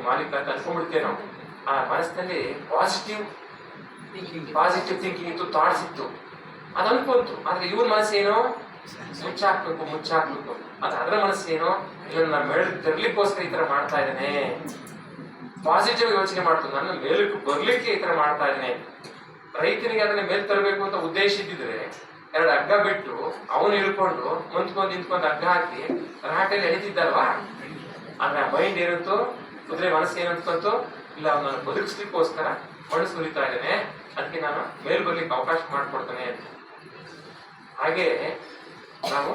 ಮಾಲೀಕ ಅಂತ ಅನ್ಕೊಂಡ್ಬಿಡ್ತೇವೆ ನಾವು. ಆ ಮನಸ್ಸಿನಲ್ಲಿ ಪಾಸಿಟಿವ್ ಥಿಂಕಿಂಗ್ ಇತ್ತು, ಥಾಟ್ಸ್ ಇತ್ತು, ಅದು ಅನ್ಕೊಂತು. ಆದ್ರೆ ಇವ್ರ ಮನಸ್ಸೇನು ಮುಚ್ಚಾಕ್ಬೇಕು. ಅದು ಅದರ ಮನಸ್ಸೇನು ಇವನ್ನ ಮೇಲೆ ತರ್ಲಿಕ್ಕೋಸ್ಕರ ಈ ತರ ಮಾಡ್ತಾ ಇದ್ದೇನೆ, ಪಾಸಿಟಿವ್ ಯೋಚನೆ ಮಾಡ್ತು, ನನ್ನ ಮೇಲಕ್ಕೆ ಬರ್ಲಿಕ್ಕೆ ಈ ತರ ಮಾಡ್ತಾ ಇದ್ದೇನೆ. ರೈತನಿಗೆ ಅದನ್ನ ಮೇಲ್ ತರಬೇಕು ಅಂತ ಉದ್ದೇಶ ಇದ್ದಿದ್ರೆ 2 ಹಗ್ಗ ಬಿಟ್ಟು ಅವನು ಇಳ್ಕೊಂಡು ನಿಂತ್ಕೊಂಡು ಹಗ್ಗ ಹಾಕಿ ರಾಟೆಯಲ್ಲಿ ಎಳಿತಿದ್ದಲ್ವಾ. ಆದ್ರೆ ಆ ಮೈಂಡ್ ಏನಿತ್ತು, ಕುದುರೆ ಮನಸ್ಸು ಏನು ಅನ್ಕೊಂತು, ಇಲ್ಲ ಅವನನ್ನು ಬದುಕಿಸ್ಲಿಕ್ಕೋಸ್ಕರ ಮಣ್ಣು ಸುರಿತಾ ಇದ್ದೇನೆ, ಅದಕ್ಕೆ ನಾನು ಮೇಲ್ ಬರ್ಲಿಕ್ಕೆ ಅವಕಾಶ ಮಾಡಿಕೊಡ್ತೇನೆ ಅಂತ. ಹಾಗೆ ನಾವು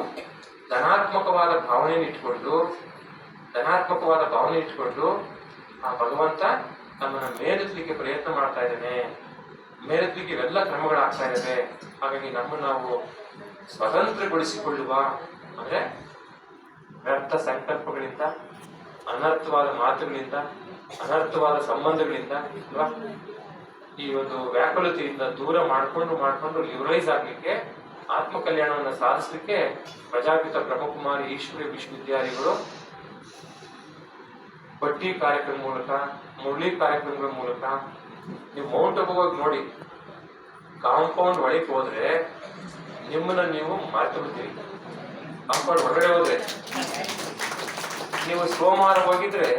ಧನಾತ್ಮಕವಾದ ಭಾವನೆಯನ್ನು ಇಟ್ಕೊಂಡು ಆ ಭಗವಂತ ನಮ್ಮನ್ನ ಮೇಲೆತ್ತಲಿಕ್ಕೆ ಪ್ರಯತ್ನ ಮಾಡ್ತಾ ಇದ್ದೇನೆ, ಮೇಲೆತ್ತಲಿಕ್ಕೆ ಇವೆಲ್ಲ ಕ್ರಮಗಳಾಗ್ತಾ ಇದ್ದಾವೆ. ಹಾಗಾಗಿ ನಮ್ಮನ್ನು ನಾವು ಸ್ವತಂತ್ರಗೊಳಿಸಿಕೊಳ್ಳುವ, ಅಂದ್ರೆ ವ್ಯರ್ಥ ಸಂಕಲ್ಪಗಳಿಂದ, ಅನರ್ಥವಾದ ಮಾತುಗಳಿಂದ, ಅನರ್ಥವಾದ ಸಂಬಂಧಗಳಿಂದ ಅಲ್ವಾ, ಈ ಒಂದು ವ್ಯಾಕುಲತೆಯಿಂದ ದೂರ ಮಾಡ್ಕೊಂಡು ಲಿವರೈಸ್ ಆಗ್ಲಿಕ್ಕೆ, ಆತ್ಮ ಕಲ್ಯಾಣವನ್ನು ಸಾಧಿಸಲಿಕ್ಕೆ ಪ್ರಜಾಪಿತ ಬ್ರಹ್ಮಕುಮಾರಿ ಈಶ್ವರಿ ವಿಶ್ವವಿದ್ಯಾಲಯಗಳು ಬಡ್ಡಿ ಕಾರ್ಯಕ್ರಮ ಮೂಲಕ, ಮುರಳಿ ಕಾರ್ಯಕ್ರಮಗಳ ಮೂಲಕ, ನೀವು ಮೌಂಟ್ ಅಬು ಹೋಗಿ ನೋಡಿ, ಕಾಂಪೌಂಡ್ ಒಳಗೆ ಹೋದ್ರೆ ನಿಮ್ಮನ್ನ ನೀವು ಮಾತು ಬಿಡ್ತೀರಿ. ಕಾಂಪೌಂಡ್ ಹೊರಗಡೆ ಹೋದ್ರೆ ನೀವು ಸೋಮವಾರ ಹೋಗಿದ್ರೆ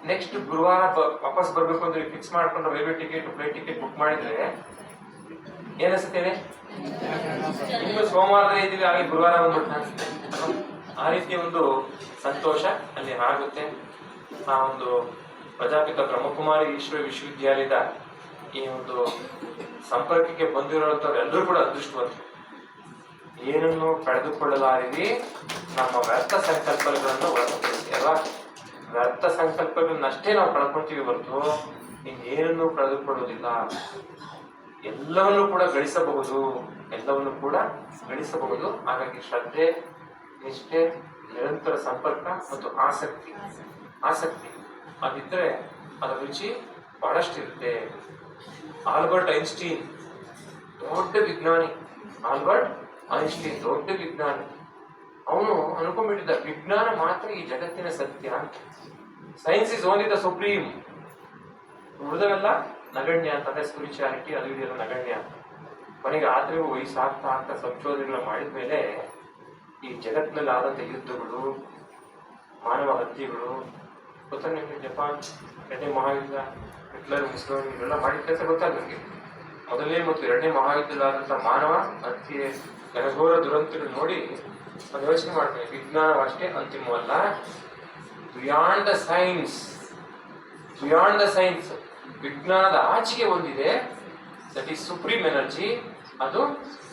ನೆಕ್ಸ್ಟ್ ಗುರುವಾರ ವಾಪಸ್ ಬರ್ಬೇಕು ಅಂದ್ರೆ ಫಿಕ್ಸ್ ಮಾಡ್ಕೊಂಡು railway ticket, flight ticket book ಮಾಡಿದ್ರೆ ಏನಿಸ್ತೇನೆ, ಇನ್ನು ಸೋಮವಾರದೇ ಇದ್ದೀವಿ, ಹಾಗೆ ಗುರುವಾರ ಬಂದ್ಬಿಟ್ಟು ಅನಿಸುತ್ತೆ. ಆ ರೀತಿಯ ಒಂದು ಸಂತೋಷ ಅಲ್ಲಿ ಆಗುತ್ತೆ. ಆ ಒಂದು ಪ್ರಜಾಪಿತ ಬ್ರಹ್ಮಕುಮಾರಿ ಈಶ್ವರ ವಿಶ್ವವಿದ್ಯಾಲಯದ ಈ ಒಂದು ಸಂಪರ್ಕಕ್ಕೆ ಬಂದಿರುವಂತವ್ರೆಲ್ಲರೂ ಕೂಡ ಅದೃಷ್ಟವಂತರು. ಏನನ್ನು ಕಳೆದುಕೊಳ್ಳಲಾರಿವಿ, ನಮ್ಮ ವ್ಯರ್ಥ ಸಂಕಲ್ಪಗಳನ್ನು ಹೊರತುಪಡಿಸಿ ಅಲ್ವಾ, ವ್ಯರ್ಥ ಸಂಕಲ್ಪಗಳನ್ನಷ್ಟೇ ನಾವು ಕಳ್ಕೊಳ್ತೀವಿ ಹೊರತು ಇನ್ನೇನನ್ನು ಕಳೆದುಕೊಳ್ಳುವುದಿಲ್ಲ. ಎಲ್ಲವನ್ನೂ ಕೂಡ ಗಳಿಸಬಹುದು. ಹಾಗಾಗಿ ಶ್ರದ್ಧೆ, ನಿಷ್ಠೆ, ನಿರಂತರ ಸಂಪರ್ಕ ಮತ್ತು ಆಸಕ್ತಿ ಅದಿದ್ರೆ ಅದರ ರುಚಿ ಬಹಳಷ್ಟಿರುತ್ತೆ. ಆಲ್ಬರ್ಟ್ ಐನ್ಸ್ಟೀನ್ ದೊಡ್ಡ ವಿಜ್ಞಾನಿ, ಅವನು ಅನ್ಕೊಂಡ್ಬಿಟ್ಟಿದ್ದ ವಿಜ್ಞಾನ ಮಾತ್ರ ಈ ಜಗತ್ತಿನ ಸತ್ಯ ಅಂತ. Science is only the supreme, ಉಳಿದವೆಲ್ಲ ನಗಣ್ಯ ಅಂತ, ಸ್ಪಿರಿಚುಯಾಲಿಟಿ ಅದು ಇದೆಲ್ಲ ನಗಣ್ಯ ಅಂತ. ಕೊನೆಗೆ ಆದ್ರೂ ವಯಸ್ಸಾಗ್ತಾ ಸಂಶೋಧನೆಗಳು ಮಾಡಿದ ಮೇಲೆ ಈ ಜಗತ್ತಿನಲ್ಲಿ ಆದಂಥ ಯುದ್ಧಗಳು, ಮಾನವ ಹತ್ಯೆಗಳು, ಗೊತ್ತಾ ನಿಮಗೆ ಜಪಾನ್ 2ನೇ ಮಹಾಯುದ್ಧ, ಹಿಟ್ಲರ್, ಮುಸ್ಲಿಂ ಇವೆಲ್ಲ ಮಾಡಿದ ಕೆಲಸ ಗೊತ್ತಾಗ ನನಗೆ. 1ನೇ ಮತ್ತು 2ನೇ ಮಹಾಯುದ್ಧದಲ್ಲಾದಂಥ ಮಾನವ ಹತ್ಯೆ, ಘನಘೋರ ದುರಂತಗಳು ನೋಡಿ ನಾನು ಯೋಚನೆ ಮಾಡ್ತೇನೆ, ವಿಜ್ಞಾನವಷ್ಟೇ ಅಂತಿಮವಲ್ಲ, ಬಿಯಾಂಡ್ ದ ಸೈನ್ಸ್ ವಿಜ್ಞಾನದ ಆಚೆಗೆ ಒಂದಿದೆ, ದಟ್ ಈಸ್ ಸುಪ್ರೀಂ ಎನರ್ಜಿ, ಅದು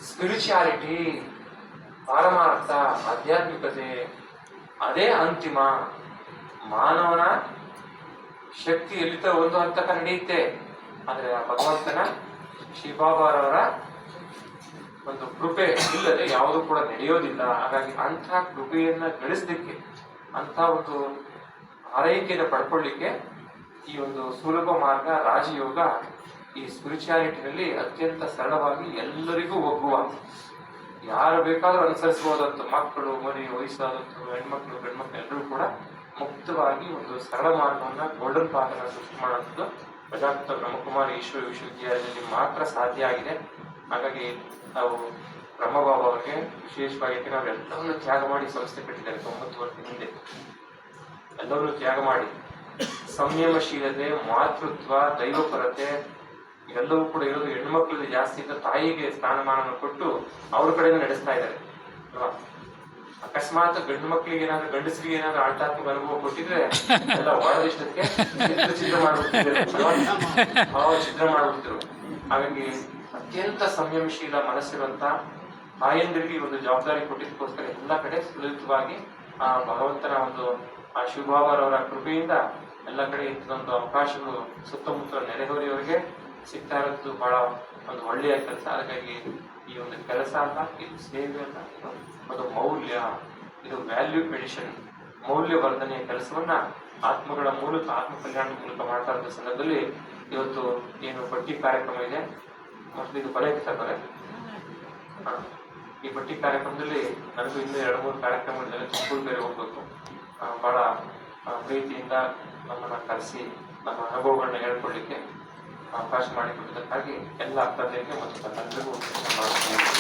ಸ್ಪಿರಿಚುಯಾಲಿಟಿ, ಪಾರಮಾರ್ಥ, ಆಧ್ಯಾತ್ಮಿಕತೆ. ಅದೇ ಅಂತಿಮ. ಮಾನವನ ಶಕ್ತಿ ಎಲ್ಲಿತ ಒಂದು ಹಂತಕ ನಡೆಯುತ್ತೆ, ಆದರೆ ಆ ಭಗವಂತನ ಶಿವಬಾಬಾರವರ ಒಂದು ಕೃಪೆ ಇಲ್ಲದೆ ಯಾವುದೂ ಕೂಡ ನಡೆಯೋದಿಲ್ಲ. ಹಾಗಾಗಿ ಅಂಥ ಕೃಪೆಯನ್ನ ಗಳಿಸಲಿಕ್ಕೆ, ಅಂಥ ಒಂದು ಆರೈಕೆಯನ್ನು ಪಡ್ಕೊಳ್ಳಿಕ್ಕೆ ಈ ಒಂದು ಸುಲಭ ಮಾರ್ಗ ರಾಜಯೋಗ, ಈ ಸ್ಪಿರಿಚುಯಾಲಿಟಿನಲ್ಲಿ ಅತ್ಯಂತ ಸರಳವಾಗಿ ಎಲ್ಲರಿಗೂ ಒಗ್ಗುವ, ಯಾರು ಬೇಕಾದ್ರೂ ಅನುಸರಿಸಬಹುದಂತ, ಮಕ್ಕಳು, ಮರಿ, ವಯಸ್ಸಾದಂಥ ಹೆಣ್ಮಕ್ಳು, ಗಂಡ್ಮಕ್ಳು ಎಲ್ಲರೂ ಕೂಡ ಮುಕ್ತವಾಗಿ ಒಂದು ಸರಳ ಮಾರ್ಗವನ್ನ, ಗೋಲ್ಡನ್ ಪಾತನ್ನ ಸೃಷ್ಟಿ ಮಾಡುವಂಥದ್ದು ಪ್ರಜಾಪಿತ ಬ್ರಹ್ಮಕುಮಾರಿ ಈಶ್ವರ ವಿಶ್ವವಿದ್ಯಾಲಯದಲ್ಲಿ ಮಾತ್ರ ಸಾಧ್ಯ ಆಗಿದೆ. ಹಾಗಾಗಿ ನಾವು ಬ್ರಹ್ಮಬಾಬಾ ಅವರಿಗೆ ವಿಶೇಷವಾಗಿ ನಾವು ಎಲ್ಲವನ್ನೂ ತ್ಯಾಗ ಮಾಡಿ ಸಂಸ್ಥೆ ಕಟ್ಟಿದ್ದಾರೆ 90 ವರ್ಷದ ಹಿಂದೆ. ಎಲ್ಲವನ್ನೂ ತ್ಯಾಗ ಮಾಡಿ ಸಂಯಮಶೀಲತೆ, ಮಾತೃತ್ವ, ದೈವಪರತೆ ಇವೆಲ್ಲವೂ ಕೂಡ ಇರೋದು ಹೆಣ್ಮಕ್ಳಲ್ಲಿ ಜಾಸ್ತಿ ಇದ್ದ ತಾಯಿಗೆ ಸ್ಥಾನಮಾನವನ್ನು ಕೊಟ್ಟು ಅವ್ರ ಕಡೆಯಿಂದ ನಡೆಸ್ತಾ ಇದ್ದಾರೆ ಅಲ್ವಾ. ಅಕಸ್ಮಾತ್ ಗಂಡು ಮಕ್ಕಳಿಗೆ ಏನಾದ್ರು, ಗಂಡಸರಿಗೆ ಏನಾದ್ರು ಆಧ್ಯಾತ್ಮಿಕ ಅನುಭವ ಕೊಟ್ಟಿದ್ರೆ ಎಲ್ಲ ಒಳದಿಷ್ಟಕ್ಕೆ ಛಿದ್ರ ಮಾಡ್ಬಿಡ್ತಿರು. ಹಾಗಾಗಿ ಅತ್ಯಂತ ಸಂಯಮಶೀಲ ಮನಸ್ಸಿರುವಂತ ತಾಯಂದಿರಿಗೆ ಒಂದು ಜವಾಬ್ದಾರಿ ಕೊಟ್ಟಿದ್ದಕ್ಕೋಸ್ಕರ ಎಲ್ಲ ಕಡೆ ಸುಲಲಿತವಾಗಿ ಆ ಭಗವಂತನ ಒಂದು ಆ ಶಿವಬಾಬಾರವರ ಕೃಪೆಯಿಂದ ಎಲ್ಲ ಕಡೆ ಇಂಥದೊಂದು ಅವಕಾಶಗಳು ಸುತ್ತಮುತ್ತ ನೆರೆಹೊರೆಯವರಿಗೆ ಸಿಗ್ತಾ ಇರೋದು ಬಹಳ ಒಂದು ಒಳ್ಳೆಯ ಕೆಲಸ. ಹಾಗಾಗಿ ಈ ಒಂದು ಕೆಲಸ ಅಲ್ಲ, ಇದು ಸೇವೆ ಅಲ್ಲ, ಒಂದು ಮೌಲ್ಯ, ಇದು ವ್ಯಾಲ್ಯೂ ಎಡಿಷನ್, ಮೌಲ್ಯವರ್ಧನೆಯ ಕೆಲಸವನ್ನ ಆತ್ಮಗಳ ಮೂಲಕ, ಆತ್ಮ ಕಲ್ಯಾಣದ ಮೂಲಕ ಮಾಡ್ತಾ ಇದ್ದ ಸಂದರ್ಭದಲ್ಲಿ ಇವತ್ತು ಏನು ಬಡ್ಡಿ ಕಾರ್ಯಕ್ರಮ ಇದೆ, ಮತ್ತು ಇದು ಬರೆಯಕ್ಕೆ ತರ್ತಾರೆ. ಈ ಬಡ್ಡಿ ಕಾರ್ಯಕ್ರಮದಲ್ಲಿ ನನಗೂ ಇನ್ನೂ 2-3 ಕಾರ್ಯಕ್ರಮಗಳಿಂದ ಚಿಕ್ಕೂರು ಬೇರೆ ಹೋಗ್ಬೇಕು. ಬಹಳ ಪ್ರೀತಿಯಿಂದ ನಮ್ಮನ್ನ ಕರೆಸಿ ನಮ್ಮ ಅನುಭವಗಳನ್ನ ಹೇಳ್ಕೊಳ್ಳಿಕ್ಕೆ ಅವಕಾಶ ಮಾಡಿಕೊಟ್ಟಿದ್ದಕ್ಕಾಗಿ ಎಲ್ಲ ಅಕ್ಕ ತಂಗಿಗೆ ಮತ್ತು ತನ್ನಂದರಿಗೂ ಮಾಡ್ತೀನಿ.